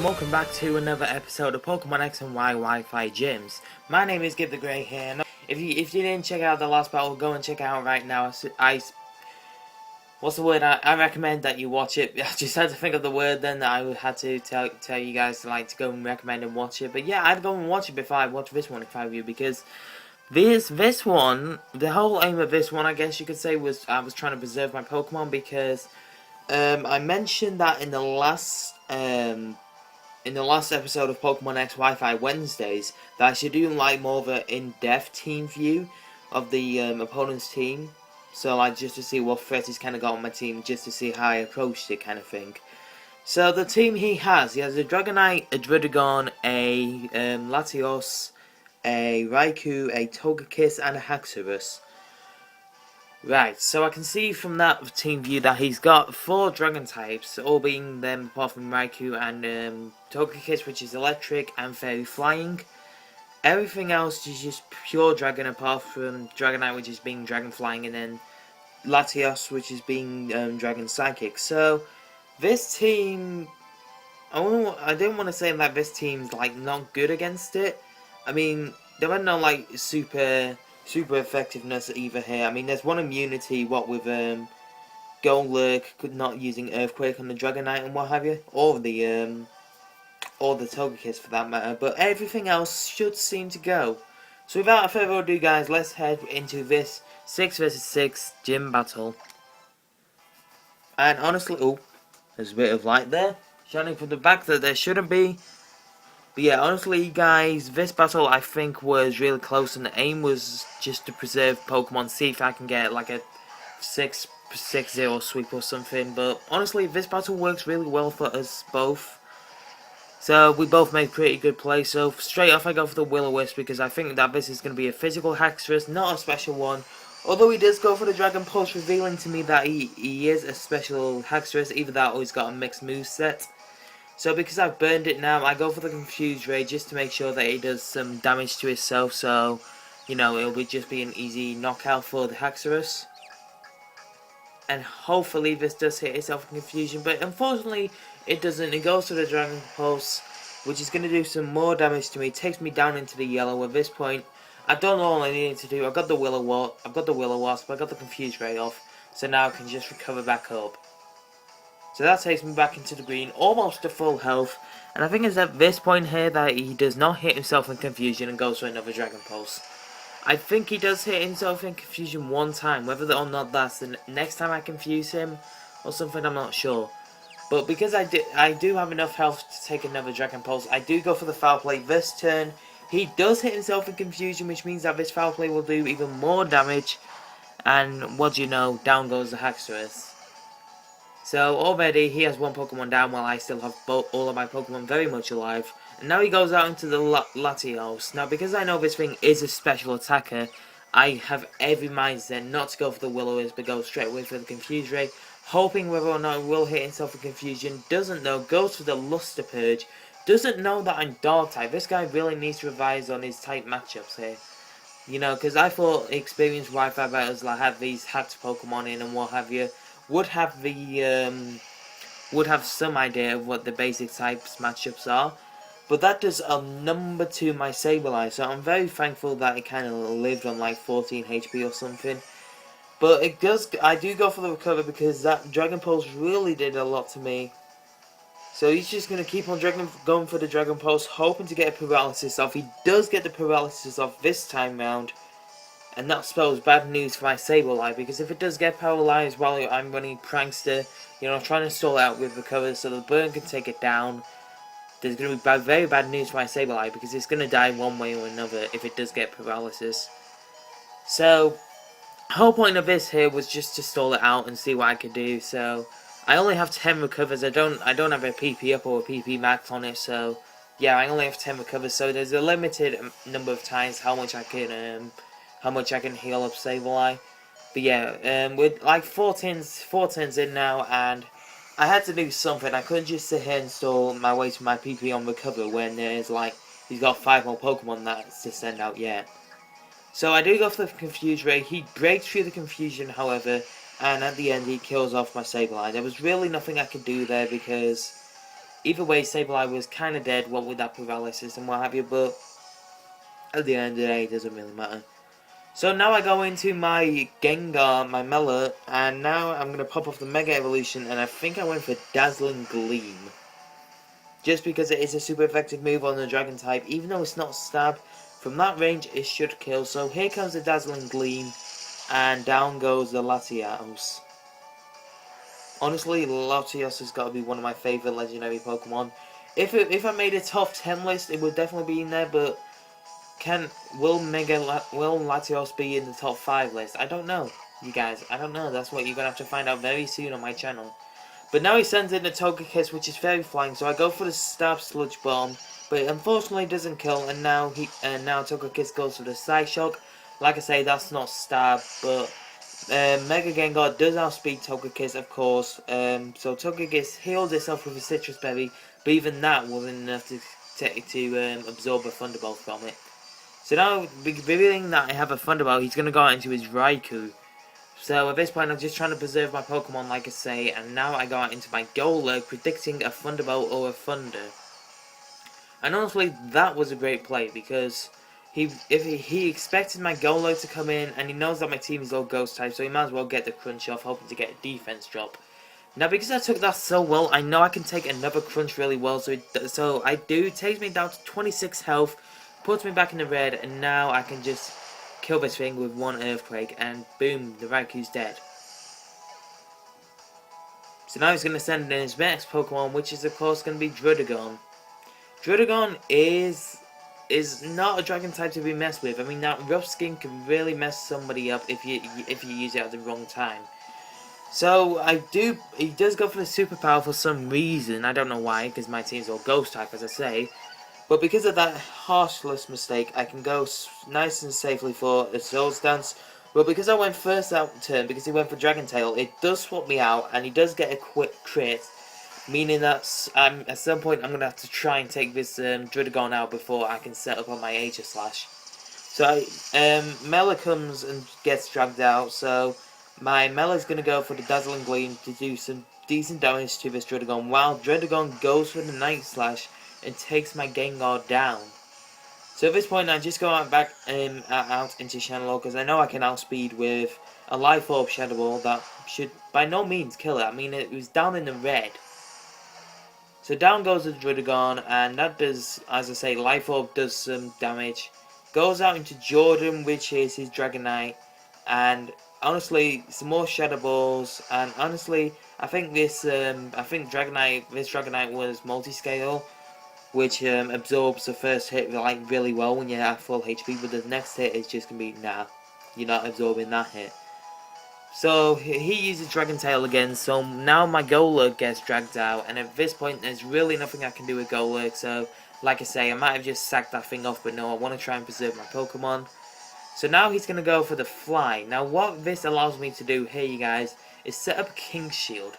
welcome back to another episode of Pokemon X and Y Wi-Fi Gyms. My name is Gib The Great here. If you didn't check out the last battle, go and check it out right now. What's the word? I recommend that you watch it. I just had to think of the word then that I had to tell you guys to go and recommend and watch it. But yeah, I'd go and watch it before I watch this one if I were you, because this one, the whole aim of this one, I guess you could say, was I was trying to preserve my Pokemon, because I mentioned that in the last episode of Pokemon X Wi-Fi Wednesdays that I should do like more of an in-depth team view of the opponent's team. So like just to see what threat he's kind of got on my team, just to see how I approached it, kind of thing. So the team he has a Dragonite, a Druddigon, a Latios, a Raikou, a Togekiss, and a Haxorus. Right, so I can see from that team view that he's got 4 Dragon types, all being them apart from Raikou and Togekiss, which is Electric and Fairy Flying. Everything else is just pure Dragon apart from Dragonite, which is being Dragon Flying, and then Latios, which is being Dragon Psychic. So this team, I don't want to say that this team's like not good against it. I mean, there are no like super effectiveness either here. I mean, there's one immunity, what with Golurk not using Earthquake on the Dragonite and what have you, or the Togekiss for that matter, but everything else should seem to go. So without further ado guys, let's head into this 6 vs 6 gym battle. And honestly, oh, there's a bit of light there, shining from the back that there shouldn't be. But yeah, honestly guys, this battle I think was really close, and the aim was just to preserve Pokemon, see if I can get like a 6-0 sweep or something. But honestly, this battle works really well for us both. So we both made pretty good play. So straight off I go for the Will-O-Wisp, because I think that this is going to be a physical Haxorus, not a special one. Although he does go for the Dragon Pulse, revealing to me that he is a special Haxorus, either that or he's got a mixed moveset. So because I've burned it now, I go for the Confuse Ray just to make sure that it does some damage to itself. So, you know, it'll just be an easy knockout for the Haxorus. And hopefully this does hit itself in Confusion, but unfortunately it doesn't. It goes to the Dragon Pulse, which is going to do some more damage to me. It takes me down into the yellow. At this point, I don't know all I needed to do. I've got the Will-O-Wasp, I've got the Confuse Ray off, so now I can just recover back up. So that takes me back into the green, almost to full health. And I think it's at this point here that he does not hit himself in Confusion and goes for another Dragon Pulse. I think he does hit himself in Confusion one time, whether or not that's the next time I confuse him or something, I'm not sure. But because I do have enough health to take another Dragon Pulse, I do go for the Foul Play this turn. He does hit himself in Confusion, which means that this Foul Play will do even more damage. And what do you know, down goes the Haxorus. So already he has one Pokemon down, while I still have all of my Pokemon very much alive. And now he goes out into the Latios. Now because I know this thing is a special attacker, I have every mindset not to go for the Will-O-Wisp, but go straight away for the Confuse Ray, hoping whether or not it will hit himself in Confusion. Doesn't know, goes for the Luster Purge. Doesn't know that I'm Dog type. This guy really needs to revise on his type matchups here. You know, because I thought experienced Wi-Fi battles like have these hacked Pokemon in and what have you, would have some idea of what the basic types matchups are. But that does a number to my Sableye, so I'm very thankful that it kind of lived on like 14 HP or something. But it does, I do go for the recover, because that Dragon Pulse really did a lot to me. So he's just going to keep on going for the Dragon Pulse, hoping to get a paralysis off. He does get the paralysis off this time round. And that spells bad news for my Sableye, because if it does get paralyzed while I'm running Prankster, you know, trying to stall it out with recover so the burn can take it down, there's going to be very bad news for my Sableye, because it's going to die one way or another if it does get paralysis. So, the whole point of this here was just to stall it out and see what I could do. So, I only have 10 recovers. I don't have a PP up or a PP max on it, so yeah, I only have 10 recovers. So there's a limited number of times how much I can heal up Sableye. But yeah, with like 4 turns in now, and I had to do something. I couldn't just sit here and stall my way to my PP on recover when there's like, he's got 5 more Pokemon that's to send out yet. So I do go for the Confuse Ray. He breaks through the confusion, however, and at the end he kills off my Sableye. There was really nothing I could do there, because either way, Sableye was kind of dead, what with that paralysis and what have you, but at the end of the day, it doesn't really matter. So now I go into my Gengar, my Mellow, and now I'm going to pop off the Mega Evolution, and I think I went for Dazzling Gleam. Just because it is a super effective move on the Dragon type, even though it's not Stab, from that range it should kill. So here comes the Dazzling Gleam, and down goes the Latios. Honestly, Latios has got to be one of my favourite legendary Pokemon. If I made a top 10 list, it would definitely be in there, but will Latios be in the top 5 list? I don't know, you guys. I don't know. That's what you're going to have to find out very soon on my channel. But now he sends in the Togekiss, which is very flying, so I go for the Stab Sludge Bomb, but it unfortunately doesn't kill, and now Togekiss goes for the Psyshock. Like I say, that's not Stab, but Mega Gengar does outspeed Togekiss, of course. So Togekiss healed itself with a Citrus Berry, but even that wasn't enough to absorb a Thunderbolt from it. So now, revealing that I have a Thunderbolt, he's going to go out into his Raikou. So at this point, I'm just trying to preserve my Pokemon, like I say, and now I go out into my Golurk, predicting a Thunderbolt or a Thunder. And honestly, that was a great play, because he expected my Golurk to come in, and he knows that my team is all Ghost type, so he might as well get the Crunch off, hoping to get a defense drop. Now, because I took that so well, I know I can take another Crunch really well, so I do. It takes me down to 26 health, puts me back in the red, and now I can just kill this thing with one Earthquake, and boom, the Raikou's dead. So now he's going to send in his next Pokemon, which is of course going to be Druddigon. Druddigon is not a Dragon type to be messed with. I mean, that rough skin can really mess somebody up if you use it at the wrong time. So he does go for the superpower for some reason. I don't know why, because my team's all Ghost type, as I say. But because of that Harshless mistake, I can go nice and safely for a Soul's Dance. But because I went first out turn, because he went for Dragon Tail, it does swap me out, and he does get a quick crit. Meaning that at some point I'm going to have to try and take this Druddigon out before I can set up on my Aegislash. So Mela comes and gets dragged out, so my Mela's going to go for the Dazzling Gleam to do some decent damage to this Druddigon, while Druddigon goes for the Night Slash and takes my Gengar down. So at this point I just go out into Channel, because I know I can outspeed with a Life Orb Shadow Ball that should by no means kill it. I mean, it was down in the red. So down goes the Druddigon, and that does, as I say, Life Orb does some damage. Goes out into Jordan, which is his Dragonite, and honestly, some more Shadow Balls, and honestly, I think this Dragonite was multi-scale, which absorbs the first hit like really well when you're at full HP, but the next hit is just gonna be nah, you're not absorbing that hit. So he uses Dragon Tail again, so now my Golurk gets dragged out, and at this point there's really nothing I can do with Golurk, so like I say, I might have just sacked that thing off, but no, I want to try and preserve my Pokemon. So now he's going to go for the Fly. Now what this allows me to do here, you guys, is set up King's Shield.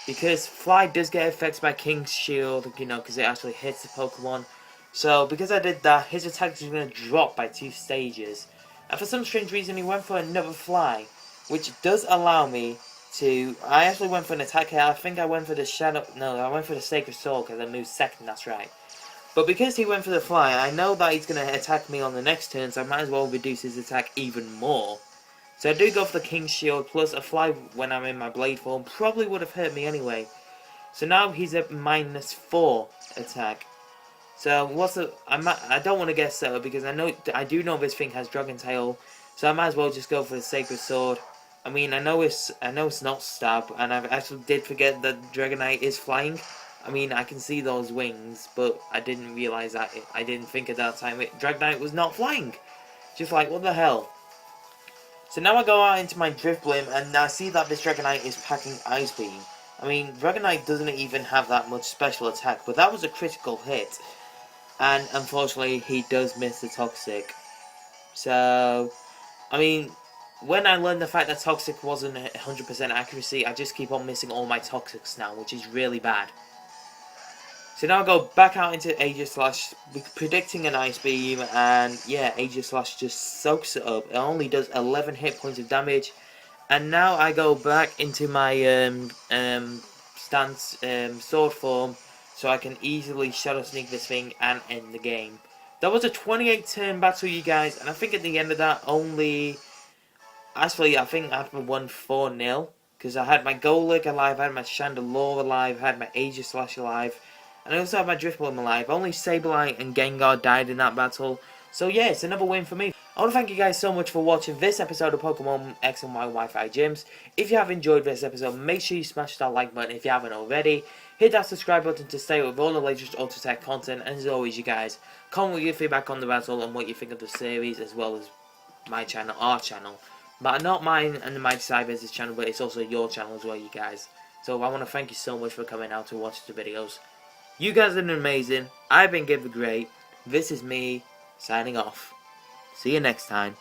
Because Fly does get affected by King's Shield, you know, because it actually hits the Pokemon. So because I did that, his attack is going to drop by 2 stages. And for some strange reason he went for another Fly, which does allow me to... I actually went for an attack here. I think I went for the I went for the Sacred Soul because I moved second, that's right. But because he went for the Fly, I know that he's going to attack me on the next turn, so I might as well reduce his attack even more. So I do go for the King's Shield, plus a Fly when I'm in my Blade form probably would have hurt me anyway. So now he's at -4 attack. So I don't want to get set up because I do know this thing has Dragon Tail, so I might as well just go for the Sacred Sword. I mean, I know it's not Stab, and I actually did forget that Dragonite is flying. I mean, I can see those wings, but I didn't realize that. I didn't think at that time Dragonite was not flying. Just like, what the hell? So now I go out into my Drifblim, and I see that this Dragonite is packing Ice Beam. I mean, Dragonite doesn't even have that much special attack, but that was a critical hit. And unfortunately, he does miss the Toxic. So, I mean, when I learned the fact that Toxic wasn't 100% accuracy, I just keep on missing all my Toxics now, which is really bad. So now I go back out into Aegislash, predicting an Ice Beam, and yeah, Aegislash just soaks it up. It only does 11 hit points of damage, and now I go back into my stance sword form, so I can easily Shadow Sneak this thing and end the game. That was a 28 turn battle, you guys, and I think at the end of that actually I think I won 4-0, because I had my Golurk alive, I had my Chandelure alive, I had my Aegislash alive, and I also had my Drifblim alive. Only Sableye and Gengar died in that battle, so yeah, it's another win for me. I want to thank you guys so much for watching this episode of Pokemon X and Y Wi-Fi Gyms. If you have enjoyed this episode, make sure you smash that like button if you haven't already. Hit that subscribe button to stay with all the latest Ultra Tech content. And as always, you guys, comment with your feedback on the battle and what you think of the series, as well as my channel, our channel. But not mine and the Mighty Cyber's channel, but it's also your channel as well, you guys. So I want to thank you so much for coming out to watch the videos. You guys have been amazing. I've been Gib The Great. This is me, signing off. See you next time.